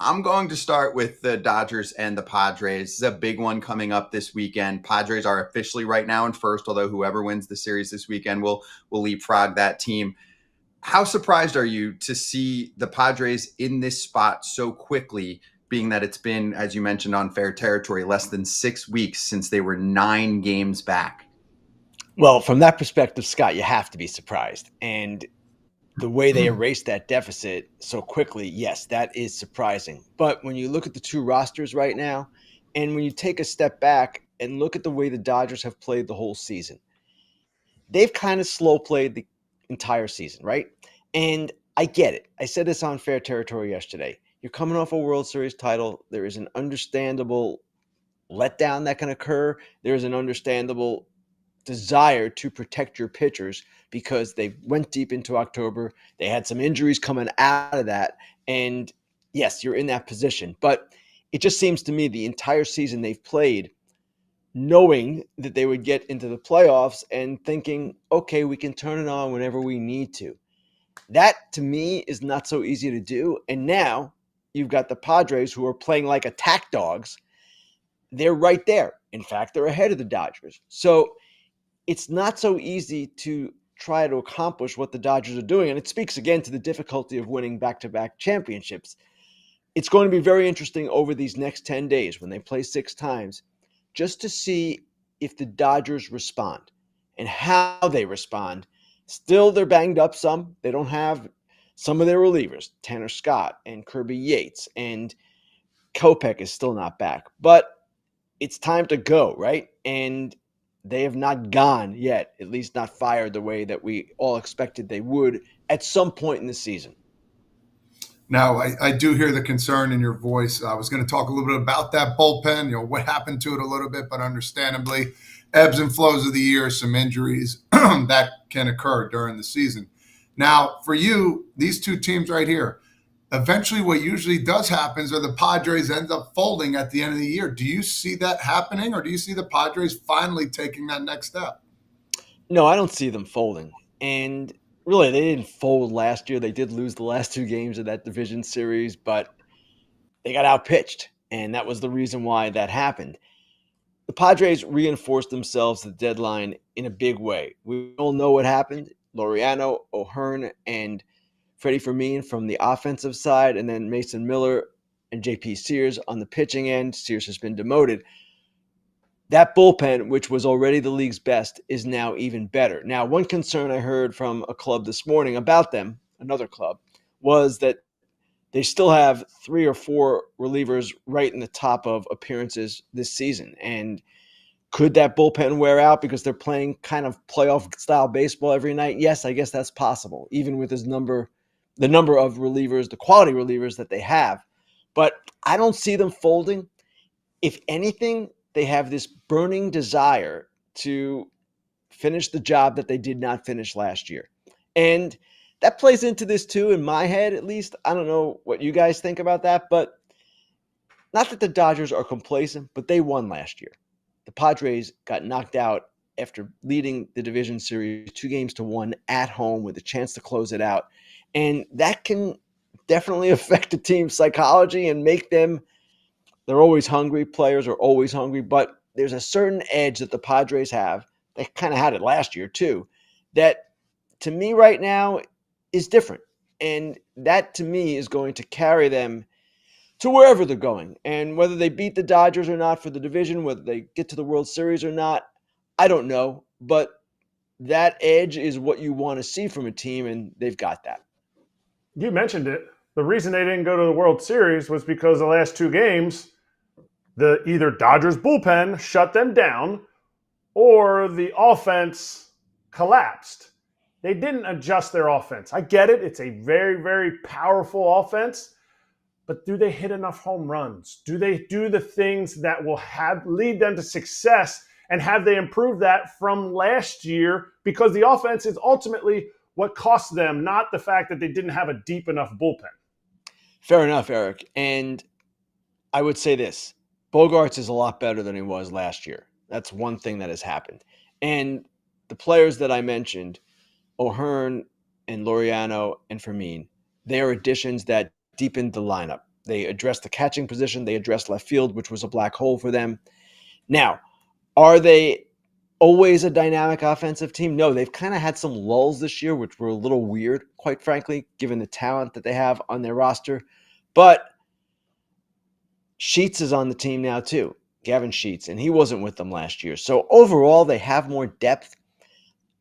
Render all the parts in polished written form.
I'm going to start with the Dodgers and the Padres. This is a big one coming up this weekend. Padres are officially right now in first, although whoever wins the series this weekend will leapfrog that team. How surprised are you to see the Padres in this spot so quickly, being that it's been, as you mentioned, unfair territory, less than 6 weeks since they were 9 games back? Well, from that perspective, Scott, you have to be surprised. And the way they erased that deficit so quickly, yes, that is surprising. But when you look at the two rosters right now, and when you take a step back and look at the way the Dodgers have played the whole season, they've kind of slow played the entire season, right? And I get it. I said this on Fair Territory yesterday. You're coming off a World Series title. There is an understandable letdown that can occur. There is an understandable desire to protect your pitchers because they went deep into October. They had some injuries coming out of that. And yes, you're in that position. But it just seems to me the entire season they've played knowing that they would get into the playoffs and thinking, okay, we can turn it on whenever we need to. That to me is not so easy to do. And now you've got the Padres who are playing like attack dogs. They're right there. In fact, they're ahead of the Dodgers. So it's not so easy to try to accomplish what the Dodgers are doing. And it speaks again to the difficulty of winning back-to-back championships. It's going to be very interesting over these next 10 days when they play 6 times just to see if the Dodgers respond and how they respond. Still, they're banged up some. They don't have some of their relievers, Tanner Scott and Kirby Yates, and Kopech is still not back. But it's time to go, right? And they have not gone yet, at least not fired the way that we all expected they would at some point in the season. Now, I do hear the concern in your voice. I was going to talk a little bit about that bullpen, what happened to it a little bit, but understandably, ebbs and flows of the year, some injuries that can occur during the season. Now, for you, these two teams right here, eventually what usually does happen is the Padres end up folding at the end of the year. Do you see that happening, or do you see the Padres finally taking that next step? No, I don't see them folding. And really, they didn't fold last year. They did lose the last 2 games of that division series, but they got outpitched. And that was the reason why that happened. The Padres reinforced themselves at the deadline in a big way. We all know what happened. Laureano, O'Hearn, and Freddie Fermin from the offensive side, and then Mason Miller and JP Sears on the pitching end. Sears has been demoted. That bullpen, which was already the league's best, is now even better. Now, one concern I heard from a club this morning about them, another club, was that they still have 3 or 4 relievers right in the top of appearances this season. And could that bullpen wear out because they're playing kind of playoff style baseball every night? Yes, I guess that's possible, even with the number of relievers, the quality relievers that they have. But I don't see them folding. If anything, they have this burning desire to finish the job that they did not finish last year. And that plays into this too, in my head at least. I don't know what you guys think about that, but not that the Dodgers are complacent, but they won last year. The Padres got knocked out after leading the division series 2 games to 1 at home with a chance to close it out. And that can definitely affect the team's psychology and make them, they're always hungry. Players are always hungry, but there's a certain edge that the Padres have. They kind of had it last year too, that to me right now is different. And that to me is going to carry them to wherever they're going. And whether they beat the Dodgers or not for the division, whether they get to the World Series or not, I don't know. But that edge is what you want to see from a team, and they've got that. You mentioned it. The reason they didn't go to the World Series was because the last 2 games, the either Dodgers bullpen shut them down or the offense collapsed. They didn't adjust their offense. I get it. It's a very, very powerful offense. But do they hit enough home runs? Do they do the things that will lead them to success? And have they improved that from last year? Because the offense is ultimately what cost them, not the fact that they didn't have a deep enough bullpen. Fair enough, Eric. And I would say this. Bogarts is a lot better than he was last year. That's one thing that has happened. And the players that I mentioned, O'Hearn and Laureano and Fermin, they are additions that deepened the lineup. They addressed the catching position. They addressed left field, which was a black hole for them. Now, are they always a dynamic offensive team? No, they've kind of had some lulls this year, which were a little weird, quite frankly, given the talent that they have on their roster. But Sheets is on the team now too, Gavin Sheets, and he wasn't with them last year. So overall, they have more depth.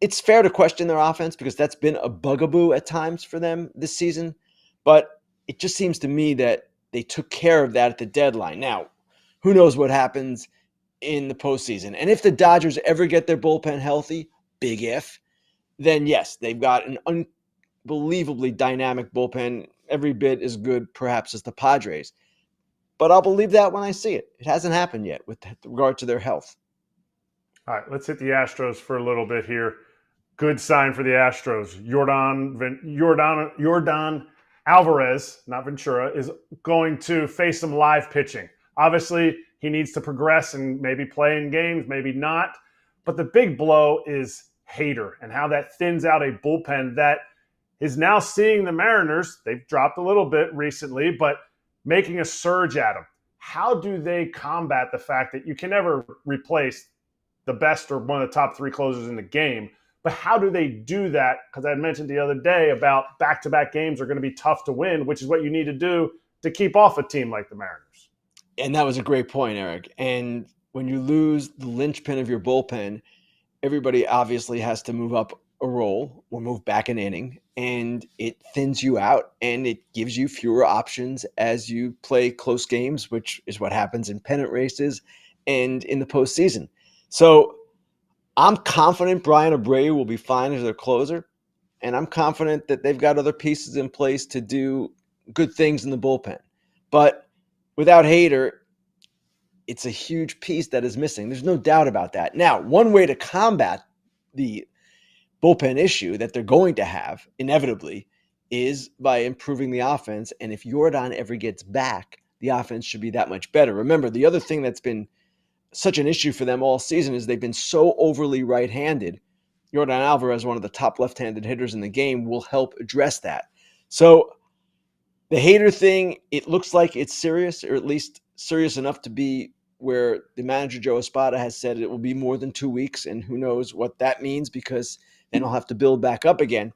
It's fair to question their offense because that's been a bugaboo at times for them this season. But it just seems to me that they took care of that at the deadline. Now, who knows what happens in the postseason? And if the Dodgers ever get their bullpen healthy, big if, then yes, they've got an unbelievably dynamic bullpen, every bit as good perhaps as the Padres. But I'll believe that when I see it. It hasn't happened yet with regard to their health. All right, let's hit the Astros for a little bit here. Good sign for the Astros. Yordan Alvarez, not Ventura, is going to face some live pitching. Obviously, he needs to progress and maybe play in games, maybe not. But the big blow is Hader and how that thins out a bullpen that is now seeing the Mariners. They've dropped a little bit recently, but making a surge at them. How do they combat the fact that you can never replace the best or one of the top three closers in the game? But how do they do that? Because I had mentioned the other day about back-to-back games are going to be tough to win, which is what you need to do to keep off a team like the Mariners. And that was a great point, Eric. And when you lose the linchpin of your bullpen, everybody obviously has to move up a role or move back an inning, and it thins you out and it gives you fewer options as you play close games, which is what happens in pennant races and in the postseason. So I'm confident Brian Abreu will be fine as their closer, and I'm confident that they've got other pieces in place to do good things in the bullpen. But without Hader, it's a huge piece that is missing. There's no doubt about that. Now, one way to combat the bullpen issue that they're going to have inevitably is by improving the offense. And if Yordan ever gets back, the offense should be that much better. Remember, the other thing that's been such an issue for them all season is they've been so overly right-handed. Yordan Alvarez, one of the top left-handed hitters in the game, will help address that. So the Hader thing, it looks like it's serious, or at least serious enough to be where the manager, Joe Espada, has said it will be more than 2 weeks, and who knows what that means because then he'll have to build back up again.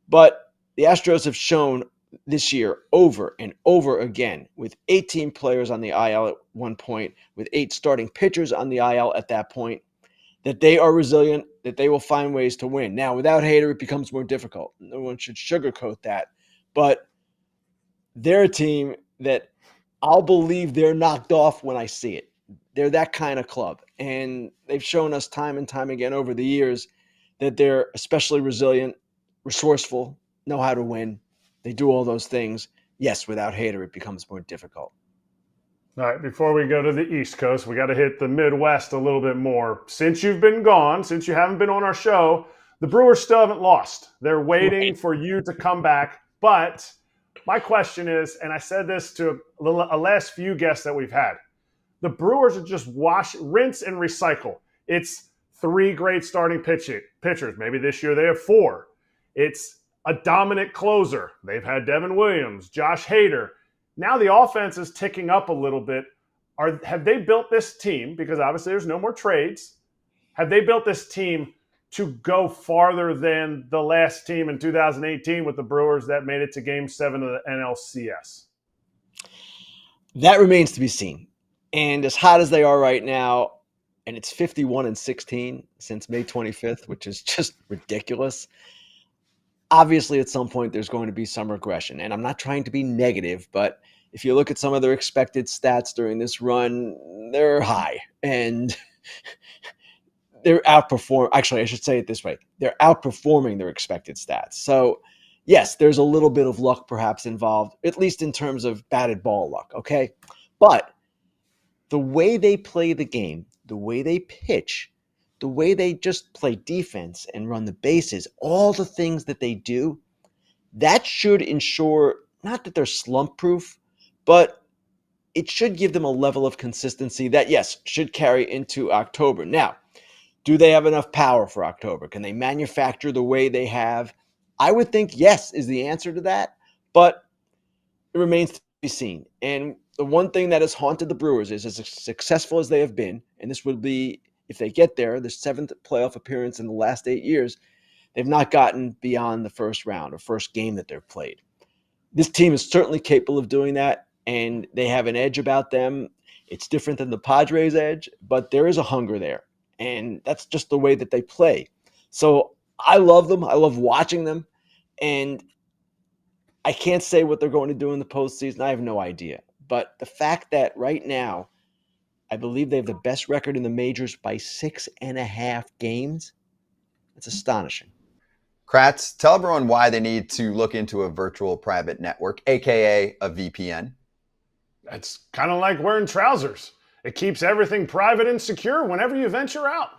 But the Astros have shown this year over and over again with 18 players on the IL at one point, with 8 starting pitchers on the IL at that point, that they are resilient, that they will find ways to win. Now, without Hader, it becomes more difficult. No one should sugarcoat that. But they're a team that I'll believe they're knocked off when I see it. They're that kind of club. And they've shown us time and time again over the years that they're especially resilient, resourceful, know how to win. They do all those things. Yes, without Hader, it becomes more difficult. All right, before we go to the East Coast, we got to hit the Midwest a little bit more. Since you've been gone, since you haven't been on our show, the Brewers still haven't lost. They're waiting for you to come back. But my question is, and I said this to a last few guests that we've had, the Brewers are just rinse and recycle. It's 3 great starting pitchers. Maybe this year they have 4. It's a dominant closer. They've had Devin Williams, Josh Hader. Now the offense is ticking up a little bit. Have they built this team, because obviously there's no more trades, have they built this team to go farther than the last team in 2018 with the Brewers that made it to Game 7 of the NLCS? That remains to be seen. And as hot as they are right now, and it's 51-16 since May 25th, which is just ridiculous. Obviously, at some point, there's going to be some regression. And I'm not trying to be negative, but if you look at some of their expected stats during this run, they're high. And they're outperforming. Actually, I should say it this way. They're outperforming their expected stats. So, yes, there's a little bit of luck perhaps involved, at least in terms of batted ball luck, okay? But the way they play the game, the way they pitch, the way they just play defense and run the bases, all the things that they do, that should ensure not that they're slump proof, but it should give them a level of consistency that, yes, should carry into October. Now, do they have enough power for October? Can they manufacture the way they have? I would think yes is the answer to that, but it remains to be seen. And the one thing that has haunted the Brewers is, as successful as they have been, and this would be, if they get there, the 7th playoff appearance in the last 8 years, they've not gotten beyond the first round or first game that they've played. This team is certainly capable of doing that, and they have an edge about them. It's different than the Padres' edge, but there is a hunger there, and that's just the way that they play. So I love them. I love watching them, and I can't say what they're going to do in the postseason. I have no idea. But the fact that right now, I believe they have the best record in the majors by 6.5 games, it's astonishing. Kratz, tell everyone why they need to look into a virtual private network, aka a VPN. That's kind of like wearing trousers. It keeps everything private and secure whenever you venture out.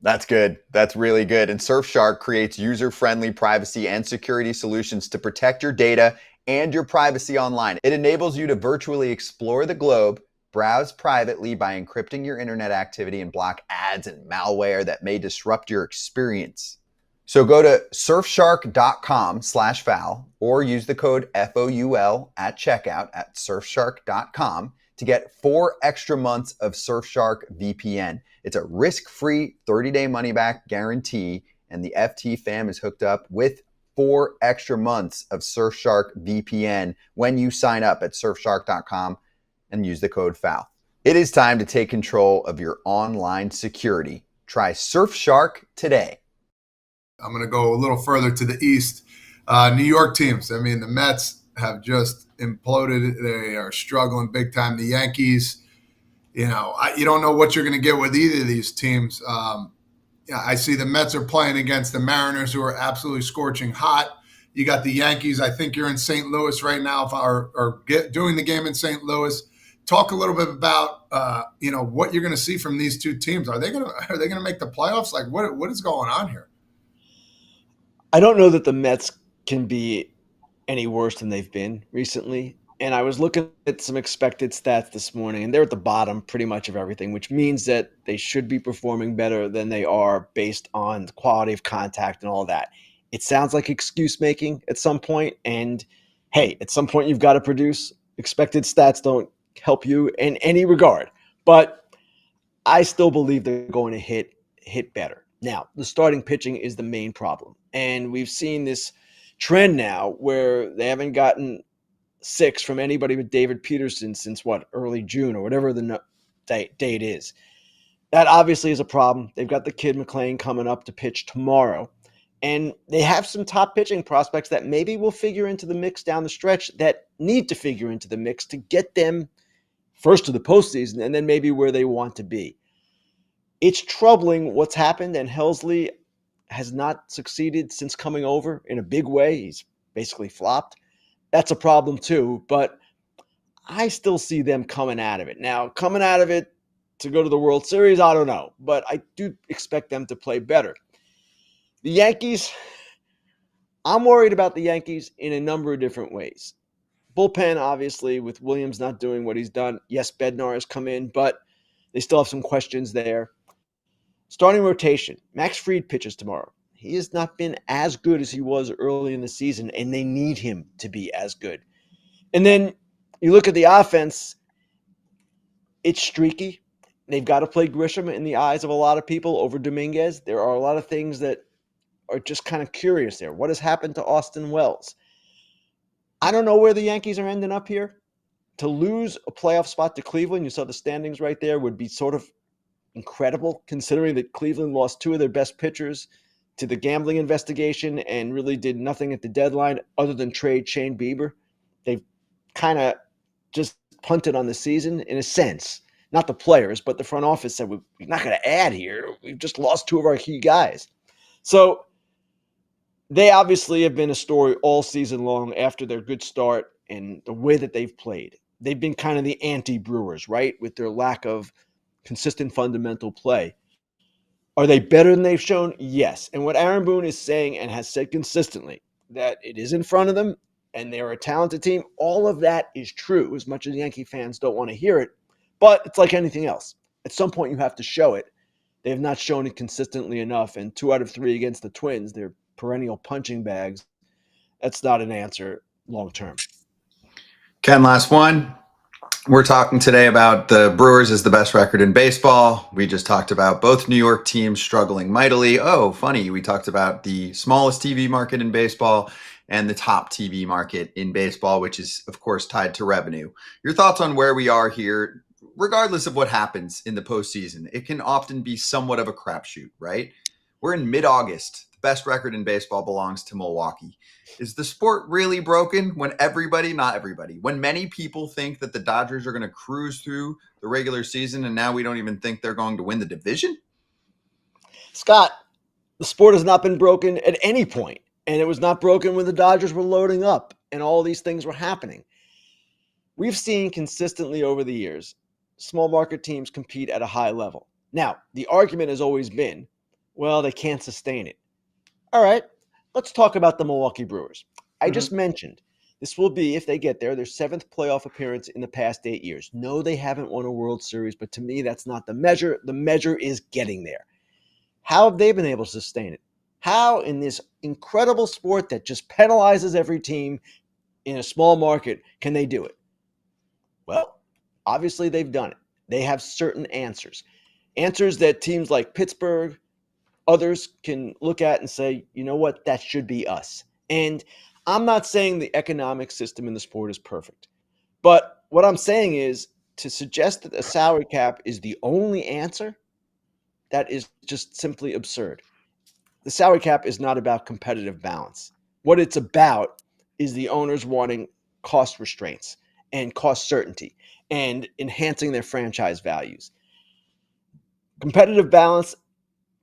That's good. That's really good. And Surfshark creates user-friendly privacy and security solutions to protect your data and your privacy online. It enables you to virtually explore the globe, browse privately by encrypting your internet activity, and block ads and malware that may disrupt your experience. So go to surfshark.com/foul or use the code FOUL at checkout at surfshark.com to get 4 extra months of Surfshark VPN. It's a risk-free 30-day money-back guarantee, and the FT fam is hooked up with 4 extra months of Surfshark VPN when you sign up at surfshark.com and use the code FOUL. It is time to take control of your online security. Try Surfshark today. I'm going to go a little further to the east. New York teams. I mean, the Mets have just imploded. They are struggling big time. The Yankees, you don't know what you're going to get with either of these teams. I see the Mets are playing against the Mariners, who are absolutely scorching hot. You got the Yankees. I think you're in St. Louis right now, or doing the game in St. Louis. Talk a little bit about what you're going to see from these two teams. Are they going to make the playoffs? Like, what is going on here? I don't know that the Mets can be any worse than they've been recently. And I was looking at some expected stats this morning, and they're at the bottom pretty much of everything, which means that they should be performing better than they are based on the quality of contact and all that. It sounds like excuse making at some point. And hey, at some point you've got to produce. Expected stats don't help you in any regard. But I still believe they're going to hit better. Now, the starting pitching is the main problem. And we've seen this trend now where they haven't gotten 6 from anybody but David Peterson since early June or whatever the date is. That obviously is a problem. They've got the kid McClain coming up to pitch tomorrow. And they have some top pitching prospects that maybe will figure into the mix down the stretch, that need to figure into the mix to get them first to the postseason and then maybe where they want to be. It's troubling what's happened, and Helsley has not succeeded since coming over in a big way. He's basically flopped. That's a problem too, but I still see them coming out of it. Now, coming out of it to go to the World Series, I don't know, but I do expect them to play better. The Yankees, I'm worried about the Yankees in a number of different ways. Bullpen, obviously, with Williams not doing what he's done. Yes, Bednar has come in, but they still have some questions there. Starting rotation, Max Fried pitches tomorrow. He has not been as good as he was early in the season, and they need him to be as good. And then you look at the offense, it's streaky. They've got to play Grisham in the eyes of a lot of people over Dominguez. There are a lot of things that are just kind of curious there. What has happened to Austin Wells? I don't know where the Yankees are ending up here. To lose a playoff spot to Cleveland, you saw the standings right there, would be sort of incredible, considering that Cleveland lost 2 of their best pitchers to the gambling investigation and really did nothing at the deadline other than trade Shane Bieber. They've kind of just punted on the season in a sense. Not the players, but the front office said, we're not going to add here. We've just lost 2 of our key guys. So they obviously have been a story all season long after their good start and the way that they've played. They've been kind of the anti-Brewers, right, with their lack of consistent fundamental play. Are they better than they've shown? Yes. And what Aaron Boone is saying and has said consistently, that it is in front of them and they're a talented team, all of that is true, as much as Yankee fans don't want to hear it. But it's like anything else. At some point, you have to show it. They have not shown it consistently enough. And 2 out of 3 against the Twins, they're perennial punching bags. That's not an answer long term. Ken, last one. We're talking today about the Brewers as the best record in baseball. We just talked about both New York teams struggling mightily. Oh, funny. We talked about the smallest TV market in baseball and the top TV market in baseball, which is, of course, tied to revenue. Your thoughts on where we are here, regardless of what happens in the postseason? It can often be somewhat of a crapshoot, right? We're in mid-August. The best record in baseball belongs to Milwaukee. Is the sport really broken when not everybody, when many people think that the Dodgers are going to cruise through the regular season and now we don't even think they're going to win the division? Scott, the sport has not been broken at any point, and it was not broken when the Dodgers were loading up and all these things were happening. We've seen consistently over the years, small market teams compete at a high level. Now, the argument has always been, well, they can't sustain it. All right, let's talk about the Milwaukee Brewers. I just mentioned this will be, if they get there, their 7th playoff appearance in the past 8 years. No, they haven't won a World Series, but to me, that's not the measure. The measure is getting there. How have they been able to sustain it? How, in this incredible sport that just penalizes every team in a small market, can they do it? Well, obviously they've done it. They have certain answers. Answers that teams like Pittsburgh, others can look at and say, you know what, that should be us. And I'm not saying the economic system in the sport is perfect. But what I'm saying is to suggest that a salary cap is the only answer, that is just simply absurd. The salary cap is not about competitive balance. What it's about is the owners wanting cost restraints and cost certainty and enhancing their franchise values. Competitive balance,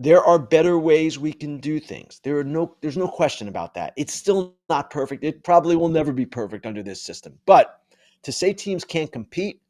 there are better ways we can do things. There's no question about that. It's still not perfect. It probably will never be perfect under this system. But to say teams can't compete,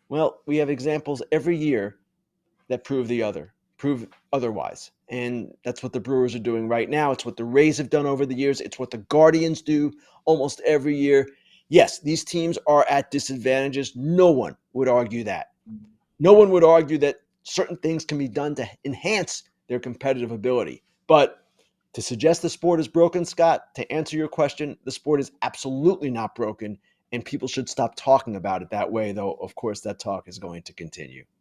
well, we have examples every year that prove otherwise. And that's what the Brewers are doing right now. It's what the Rays have done over the years. It's what the Guardians do almost every year. Yes, these teams are at disadvantages. No one would argue that. No one would argue that certain things can be done to enhance their competitive ability. But to suggest the sport is broken, Scott, to answer your question, the sport is absolutely not broken, and people should stop talking about it that way, though, of course, that talk is going to continue.